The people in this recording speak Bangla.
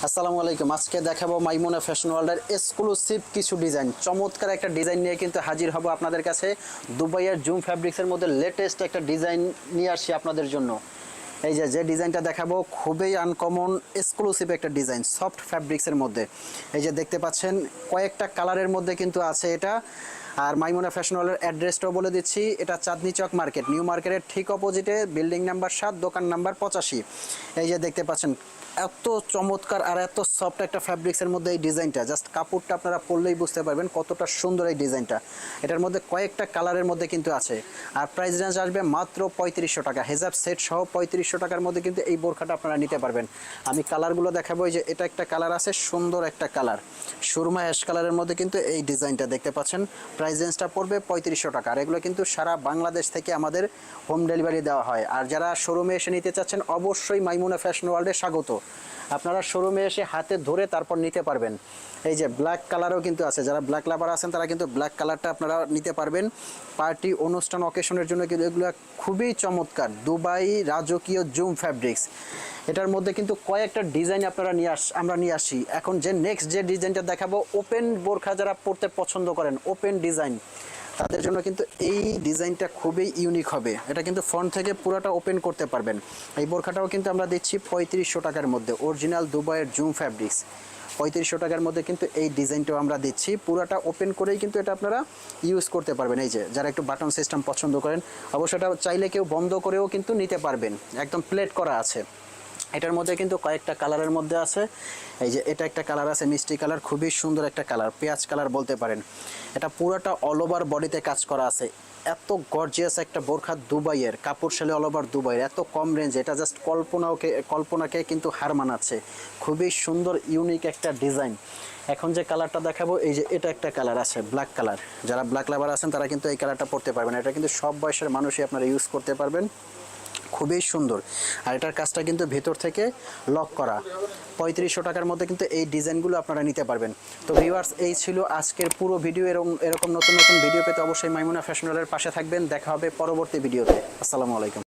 আসসালামু আলাইকুম। আজকে দেখাবো মাইমুনা ফ্যাশন ওয়ার্ল্ডের এক্সক্লুসিভ কিছু ডিজাইন, চমৎকার একটা ডিজাইন নিয়ে কিন্তু হাজির হব আপনাদের কাছে। দুবাইয়ের জুম ফ্যাব্রিক্সের মধ্যে লেটেস্ট একটা ডিজাইন নিয়ে আসছি আপনাদের জন্য। এই যে ডিজাইনটা দেখাবো খুবই আনকমন এক্সক্লুসিভ একটা ডিজাইন সফট ফ্যাব্রিক্সের মধ্যে। এই যে দেখতে পাচ্ছেন কয়েকটা কালারের মধ্যে কিন্তু আছে এটা। আর মাইমুনা ফ্যাশন ওয়ার্ল্ডের অ্যাড্রেসটাও বলে দিচ্ছি, এটা চাঁদনি চক মার্কেট, নিউ মার্কেটের ঠিক অপোজিটে, বিল্ডিং নাম্বার 7, দোকান নাম্বার 85। এই যে দেখতে পাচ্ছেন এত চমৎকার আর এত সফট একটা ফ্যাব্রিক্সের মধ্যে এই ডিজাইনটা, জাস্ট কাপড়টা আপনারা পরলেই বুঝতে পারবেন কতটা সুন্দর এই ডিজাইনটা। এটার মধ্যে কয়েকটা কালারের মধ্যে কিন্তু আছে। আর প্রাইস রেঞ্জ আসবে মাত্র 3500 টাকা, হেজাব সেট সহ 3500 টাকার মধ্যে কিন্তু এই বোরখাটা আপনারা নিতে পারবেন। আমি কালারগুলো দেখাবো। এই যে এটা একটা কালার আছে, সুন্দর একটা কালার, সুরমা অ্যাশ কালারের মধ্যে কিন্তু এই ডিজাইনটা দেখতে পাচ্ছেন। প্রাইস রেঞ্জটা পড়বে 3500 টাকা। আর এগুলো কিন্তু সারা বাংলাদেশ থেকে আমাদের হোম ডেলিভারি দেওয়া হয়। আর যারা শোরুমে এসে নিতে চাচ্ছেন অবশ্যই মাইমুনা ফ্যাশন ওয়ার্ল্ডে স্বাগত। আপনারা শোরুমে এসে হাতে ধরে তারপর নিতে পারবেন। এই যে ব্ল্যাক কালারও কিন্তু আছে, যারা ব্ল্যাক লাভার আছেন তারা কিন্তু ব্ল্যাক কালারটা আপনারা নিতে পারবেন। পার্টি, অনুষ্ঠান, অকেশনের জন্য কিন্তু এগুলো খুবই চমৎকার। দুবাই রাজকীয় জুম ফ্যাব্রিক্স, এটার মধ্যে কিন্তু কয়েকটা ডিজাইন আপনারা আমরা নিয়ে আসি। এখন যে নেক্সট যে ডিজাইনটা দেখাবো, ওপেন বোরখা যারা পরতে পছন্দ করেন, ওপেন ডিজাইন, তাদের জন্য কিন্তু এই ডিজাইনটা খুবই ইউনিক হবে। এটা কিন্তু ফ্রন্ট থেকে পুরোটা ওপেন করতে পারবেন। এই বোরখাটাও কিন্তু আমরা দিচ্ছি 3500 টাকার মধ্যে, অরিজিনাল দুবাইয়ের জুম ফ্যাব্রিক্স। 3500 টাকার মধ্যে কিন্তু এই ডিজাইনটাও আমরা দিচ্ছি, পুরোটা ওপেন করেই কিন্তু এটা আপনারা ইউজ করতে পারবেন। এই যে যারা একটু বাটন সিস্টেম পছন্দ করেন, অবশ্যই এটা চাইলে কেউ বন্ধ করেও কিন্তু নিতে পারবেন, একদম প্লেট করা আছে। এটার মধ্যে কিন্তু কয়েকটা কালারের মধ্যে আছে। এই যে এটা একটা কালার আছে, মিষ্টি কালার, খুবই সুন্দর একটা কালার, পেঁয়াজ কালার বলতে পারেন। এটা পুরোটা অল ওভার বডিতে কাজ করা আছে। এত গর্জিয়াস একটা বোরখা, দুবাইয়ের কাপড় শালে অল ওভার দুবাইয়ের, এত কম রেঞ্জ, এটা জাস্ট কল্পনাকে কিন্তু হার মানাচ্ছে। খুবই সুন্দর ইউনিক একটা ডিজাইন। এখন যে কালারটা দেখাবো, এই যে এটা একটা কালার আছে, ব্ল্যাক কালার। যারা ব্ল্যাক লাভার আছেন তারা কিন্তু এই কালারটা পরতে পারবেন। এটা কিন্তু সব বয়সের মানুষই আপনারা ইউজ করতে পারবেন, খুবই সুন্দর। আর এটার কাজটা কিন্তু ভেতর থেকে লক করা। 3500 টাকার মধ্যে কিন্তু এই ডিজাইনগুলো আপনারা নিতে পারবেন। তো ভিউয়ার্স, এই ছিল আজকের পুরো ভিডিও। এরকম নতুন নতুন ভিডিও পেতে অবশ্যই মাইমুনা ফ্যাশন ওয়ার্ল্ডের পাশে থাকবেন। দেখা হবে পরবর্তী ভিডিওতে। আসসালামু আলাইকুম।